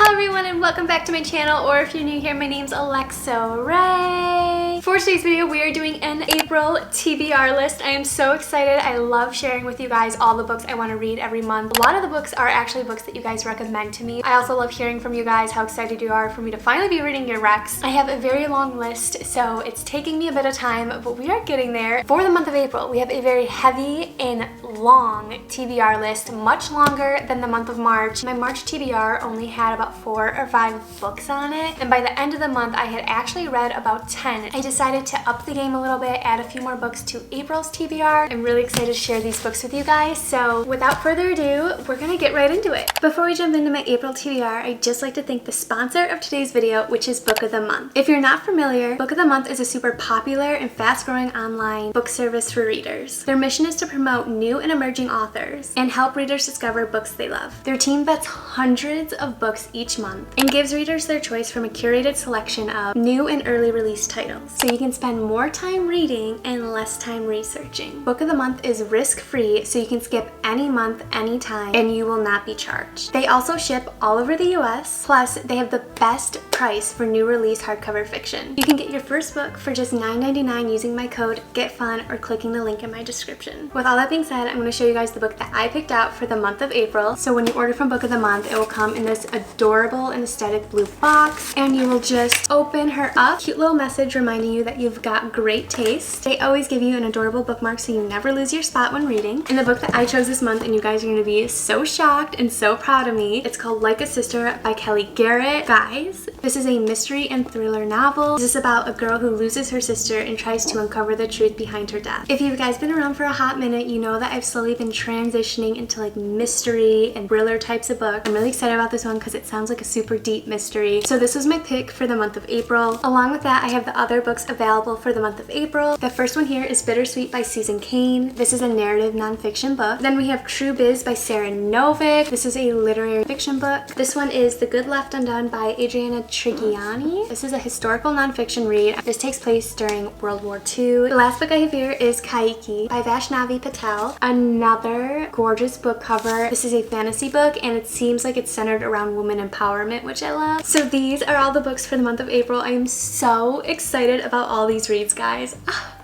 Hello everyone and welcome back to my channel, or if you're new here, my name's Alexa Ray. For today's video, we are doing an April TBR list. I am so excited. I love sharing with you guys all the books I want to read every month. A lot of the books are actually books that you guys recommend to me. I also love hearing from you guys how excited you are for me to finally be reading your recs. I have a very long list, so it's taking me a bit of time, but we are getting there. For the month of April, we have a very heavy and long TBR list, much longer than the month of March. My March TBR only had about 4 or 5 books on it, and by the end of the month I had actually read about 10. I decided to up the game a little bit, add a few more books to April's TBR. I'm really excited to share these books with you guys, so without further ado, we're gonna get right into it. Before we jump into my April TBR, I'd just like to thank the sponsor of today's video, which is Book of the Month. If you're not familiar, Book of the Month is a super popular and fast-growing online book service for readers. Their mission is to promote new and emerging authors and help readers discover books they love. Their team vets hundreds of books each month and gives readers their choice from a curated selection of new and early release titles, so you can spend more time reading and less time researching. Book of the Month is risk-free, so you can skip any month, anytime, and you will not be charged. They also ship all over the US, plus they have the best price for new release hardcover fiction. You can get your first book for just $9.99 using my code GETFUN or clicking the link in my description. With all that being said, I'm going to show you guys the book that I picked out for the month of April. So when you order from Book of the Month, it will come in this adorable and aesthetic blue box, and you will just open her up. Cute little message reminding you that you've got great taste. They always give you an adorable bookmark so you never lose your spot when reading. And the book that I chose this month, and you guys are going to be so shocked and so proud of me, it's called Like a Sister by Kelly Garrett. Guys, this is a mystery and thriller novel. This is about a girl who loses her sister and tries to uncover the truth behind her death. If you guys been around for a hot minute, you know that I've slowly been transitioning into like mystery and thriller types of books. I'm really excited about this one because it sounds like a super deep mystery. So this was my pick for the month of April. Along with that, I have the other books available for the month of April. The first one here is Bittersweet by Susan Cain. This is a narrative nonfiction book. Then we have True Biz by Sarah Novick. This is a literary fiction book. This one is The Good Left Undone by Adriana Trigiani. This is a historical nonfiction read. This takes place during World War II. The last book I have here is Kaiki by Vaishnavi Patel. Another gorgeous book cover. This is a fantasy book, and it seems like it's centered around women empowerment, which I love. So these are all the books for the month of April. I am so excited about all these reads, guys.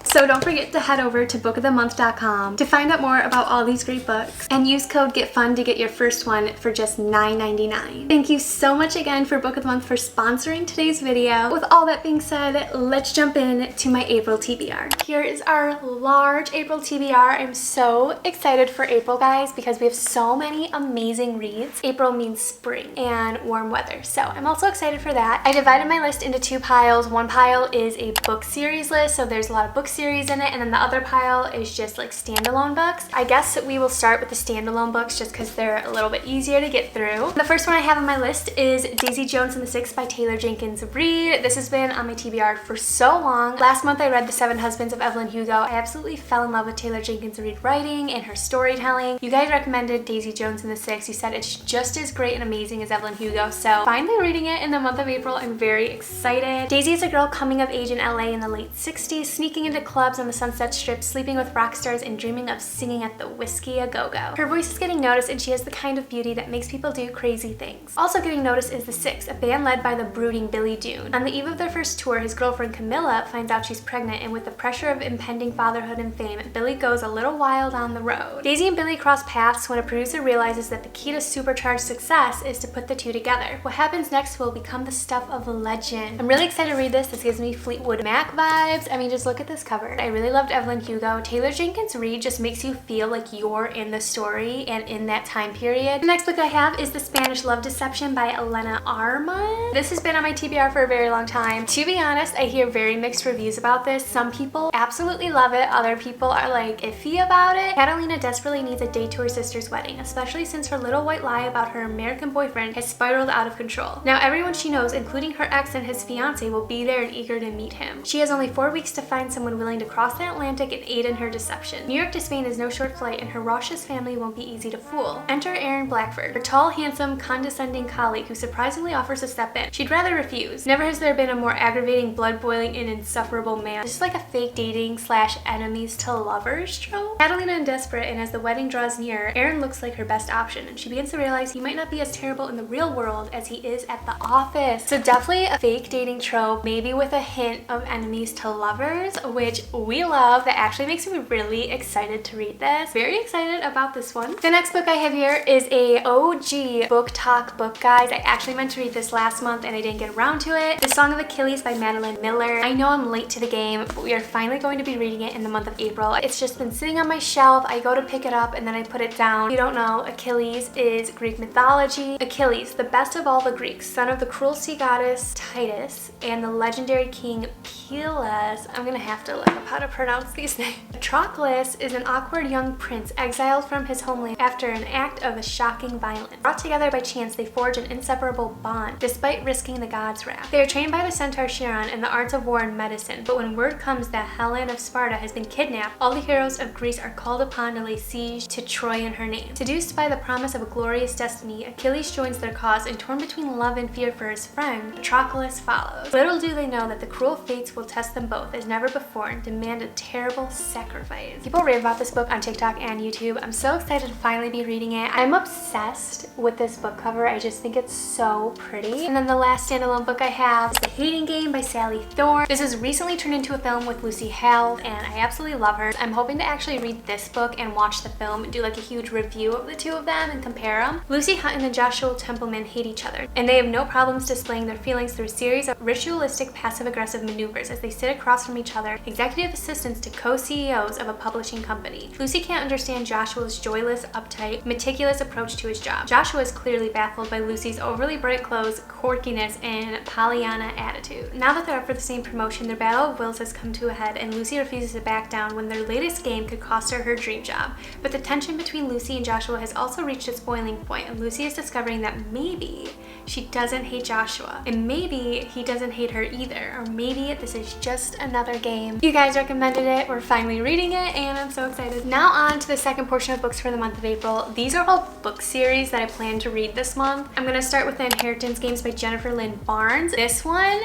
So don't forget to head over to bookofthemonth.com to find out more about all these great books and use code GETFUN to get your first one for just $9.99. Thank you so much again for Book of the Month for sponsoring today's video. With all that being said, let's jump in to my April TBR. Here is our large April TBR. I'm so excited for April, guys, because we have so many amazing reads. April means spring and warm weather, so I'm also excited for that. I divided my list into 2 piles. One pile is a book series list, so there's a lot of book series in it, and then the other pile is just like standalone books. I guess we will start with the standalone books just because they're a little bit easier to get through. The first one I have on my list is Daisy Jones and the Six by Taylor Jenkins Reid. This has been on my TBR for so long. Last month I read The 7 Husbands of Evelyn Hugo. I absolutely fell in love with Taylor Jenkins Reid writing and her storytelling. You guys recommended Daisy Jones and the Six. You said it's just as great and amazing as Evelyn Hugo, so finally reading it in the month of April, I'm very excited. Daisy is a girl coming of age in LA in the late 60s, sneaking into clubs on the Sunset Strip, sleeping with rock stars, and dreaming of singing at the Whiskey A Go-Go. Her voice is getting noticed, and she has the kind of beauty that makes people do crazy things. Also getting noticed is the Six, a band led by the brooding Billy Dune. On the eve of their first tour, his girlfriend Camilla finds out she's pregnant, and with the pressure of impending fatherhood and fame, Billy goes a little wild on the road. Daisy and Billy cross paths when a producer realizes that the key to supercharged success is to put the two together. What happens next will become the stuff of legend. I'm really excited to read this. This gives me Fleetwood Mac vibes. I mean, just look at this cover. I really loved Evelyn Hugo. Taylor Jenkins Reid just makes you feel like you're in the story and in that time period. The next book I have is The Spanish Love Deception by Elena Armand. This has been on my TBR for a very long time. To be honest, I hear very mixed reviews about this. Some people absolutely love it. Other people are like iffy about it. Catalina desperately needs a date to her sister's wedding, especially since her little white lie about her American boyfriend has spiraled out of control. Now everyone she knows, including her ex and his fiance, will be there and eager to meet him. She has only 4 weeks to find someone willing willing to cross the Atlantic and aid in her deception. New York to Spain is no short flight, and her raucous family won't be easy to fool. Enter Aaron Blackford, her tall, handsome, condescending colleague who surprisingly offers to step in. She'd rather refuse. Never has there been a more aggravating, blood-boiling, and insufferable man. This is like a fake dating / enemies to lovers trope. Catalina and desperate, and as the wedding draws near, Aaron looks like her best option, and she begins to realize he might not be as terrible in the real world as he is at the office. So definitely a fake dating trope, maybe with a hint of enemies to lovers, which we love. That actually makes me really excited to read this. Very excited about this one. The next book I have here is a OG book talk book, guys. I actually meant to read this last month and I didn't get around to it. The Song of Achilles by Madeline Miller. I know I'm late to the game, but we are finally going to be reading it in the month of April. It's just been sitting on my shelf. I go to pick it up and then I put it down. If you don't know, Achilles is Greek mythology. Achilles, the best of all the Greeks, son of the cruel sea goddess Titus and the legendary king Peleus. I'm gonna have to look up how to pronounce these names. Patroclus is an awkward young prince exiled from his homeland after an act of a shocking violence. Brought together by chance, they forge an inseparable bond, despite risking the gods' wrath. They are trained by the centaur Chiron in the arts of war and medicine, but when word comes that Helen of Sparta has been kidnapped, all the heroes of Greece are called upon to lay siege to Troy in her name. Seduced by the promise of a glorious destiny, Achilles joins their cause, and torn between love and fear for his friend, Patroclus follows. Little do they know that the cruel fates will test them both as never before and demand a terrible sacrifice. People rave about this book on TikTok and YouTube. I'm so excited to finally be reading it. I'm obsessed with this book cover. I just think it's so pretty. And then the last standalone book I have is The Hating Game by Sally Thorne. This was recently turned into a film with Lucy Hale, and I absolutely love her. I'm hoping to actually read this book and watch the film and do like a huge review of the two of them and compare them. Lucy Hutton and Joshua Templeman hate each other, and they have no problems displaying their feelings through a series of ritualistic passive-aggressive maneuvers as they sit across from each other, executive assistants to co-CEOs of a publishing company. Lucy can't understand Joshua's joyless, uptight, meticulous approach to his job. Joshua is clearly baffled by Lucy's overly bright clothes, quirkiness, and Pollyanna attitude. Now that they're up for the same promotion, their battle of wills has come to a head, and Lucy refuses to back down when their latest game could cost her her dream job. But the tension between Lucy and Joshua has also reached its boiling point, and Lucy is discovering that maybe she doesn't hate Joshua, and maybe he doesn't hate her either, or maybe this is just another game. You guys recommended it, we're finally reading it, and I'm so excited. Now on to the second portion of books for the month of April. These are all book series that I plan to read this month. I'm gonna start with The Inheritance Games by Jennifer Lynn Barnes. This one,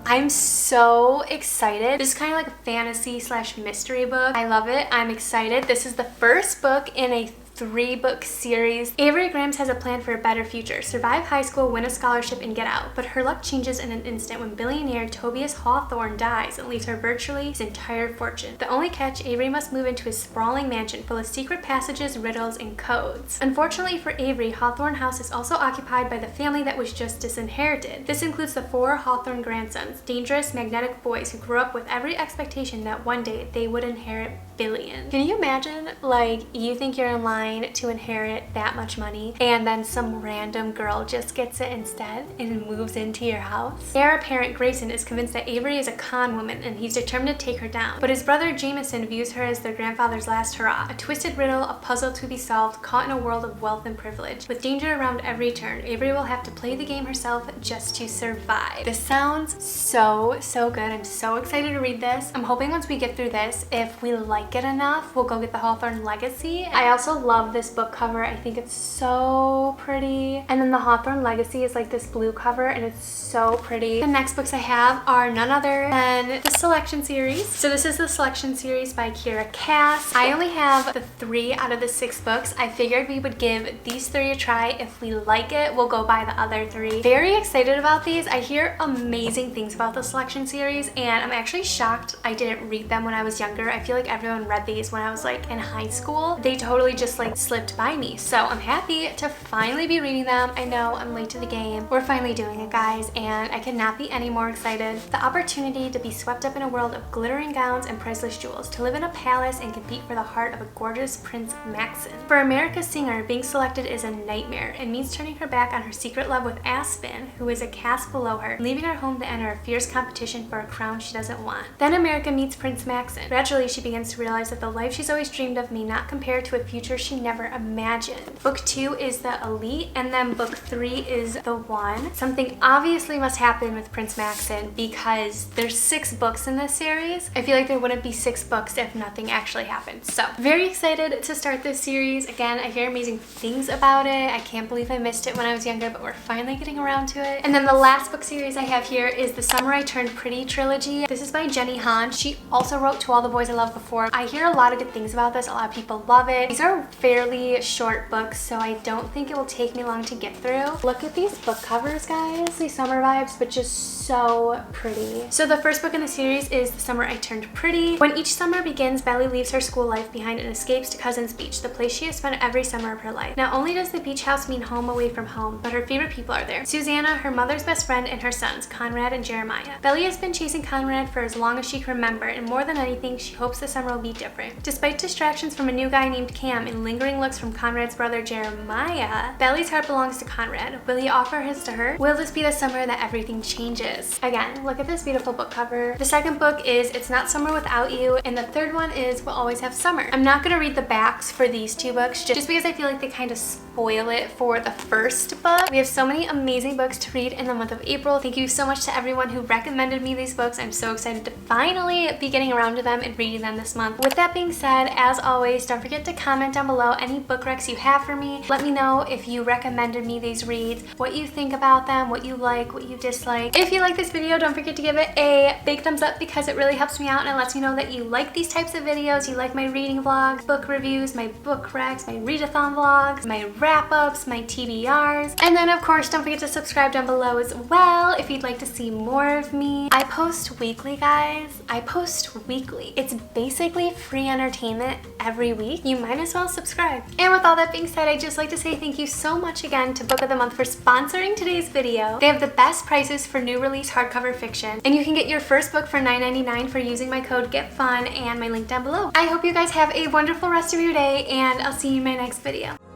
I'm so excited. This is kind of like a fantasy / mystery book. I love it. I'm excited. This is the first book in a 3-book series. Avery Grams has a plan for a better future: survive high school, win a scholarship, and get out. But her luck changes in an instant when billionaire Tobias Hawthorne dies and leaves her virtually his entire fortune. The only catch, Avery must move into his sprawling mansion full of secret passages, riddles, and codes. Unfortunately for Avery, Hawthorne House is also occupied by the family that was just disinherited. This includes the 4 Hawthorne grandsons, dangerous, magnetic boys who grew up with every expectation that one day they would inherit billions. Can you imagine, like, you think you're in line to inherit that much money, and then some random girl just gets it instead and moves into your house? Heir apparent Grayson is convinced that Avery is a con woman, and he's determined to take her down. But his brother Jameson views her as their grandfather's last hurrah, a twisted riddle, a puzzle to be solved, caught in a world of wealth and privilege. With danger around every turn, Avery will have to play the game herself just to survive. This sounds so good. I'm so excited to read this. I'm hoping once we get through this, if we like it enough, we'll go get the Hawthorne Legacy. I also love this book cover. I think it's so pretty. And then the Hawthorne Legacy is like this blue cover, and it's so pretty. The next books I have are none other than the Selection series. So this is the Selection series by Kira Cass. I only have the 3 out of the 6 books. I figured we would give these 3 a try. If we like it, we'll go buy the other 3. Very excited about these. I hear amazing things about the Selection series, and I'm actually shocked I didn't read them when I was younger. I feel like everyone read these when I was like in high school. They totally just like slipped by me. So I'm happy to finally be reading them. I know I'm late to the game. We're finally doing it, guys, and I cannot be any more excited. The opportunity to be swept up in a world of glittering gowns and priceless jewels, to live in a palace and compete for the heart of a gorgeous Prince Maxon. For America's Singer, being selected is a nightmare. It means turning her back on her secret love with Aspen, who is a caste below her, leaving her home to enter a fierce competition for a crown she doesn't want. Then America meets Prince Maxon. Gradually, she begins to realize that the life she's always dreamed of may not compare to a future she she never imagined. Book 2 is the elite, and then book 3 is the one. Something obviously must happen with Prince Maxon because there's 6 books in this series. I feel like there wouldn't be 6 books if nothing actually happened. So very excited to start this series. Again, I hear amazing things about it. I can't believe I missed it when I was younger, but we're finally getting around to it. And then the last book series I have here is the Summer I Turned Pretty trilogy. This is by Jenny Han. She also wrote To All the Boys I Loved Before. I hear a lot of good things about this. A lot of people love it. These are fairly short books, so I don't think it will take me long to get through. Look at these book covers, guys. These summer vibes, but just so pretty. So the first book in the series is The Summer I Turned Pretty. When each summer begins, Belly leaves her school life behind and escapes to Cousin's Beach, the place she has spent every summer of her life. Not only does the beach house mean home away from home, but her favorite people are there. Susanna, her mother's best friend, and her sons, Conrad and Jeremiah. Belly has been chasing Conrad for as long as she can remember, and more than anything, she hopes the summer will be different. Despite distractions from a new guy named Cam and lingering looks from Conrad's brother Jeremiah, Belly's heart belongs to Conrad. Will he offer his to her? Will this be the summer that everything changes? Again, look at this beautiful book cover. The second book is It's Not Summer Without You, and the third one is We'll Always Have Summer. I'm not gonna read the backs for these 2 books just because I feel like they kind of spoil it for the first book. We have so many amazing books to read in the month of April. Thank you so much to everyone who recommended me these books. I'm so excited to finally be getting around to them and reading them this month. With that being said, as always, don't forget to comment down below any book recs you have for me. Let me know if you recommended me these reads, what you think about them, what you like, what you dislike. If you like this video, don't forget to give it a big thumbs up because it really helps me out and it lets me know that you like these types of videos. You like my reading vlogs, book reviews, my book recs, my readathon vlogs, my wrap-ups, my TBRs. And then of course, don't forget to subscribe down below as well if you'd like to see more of me. I post weekly, guys. I post weekly. It's basically free entertainment every week. You might as well subscribe. And with all that being said, I'd just like to say thank you so much again to Book of the Month for sponsoring today's video. They have the best prices for new release hardcover fiction, and you can get your first book for $9.99 for using my code GETFUN and my link down below. I hope you guys have a wonderful rest of your day, and I'll see you in my next video.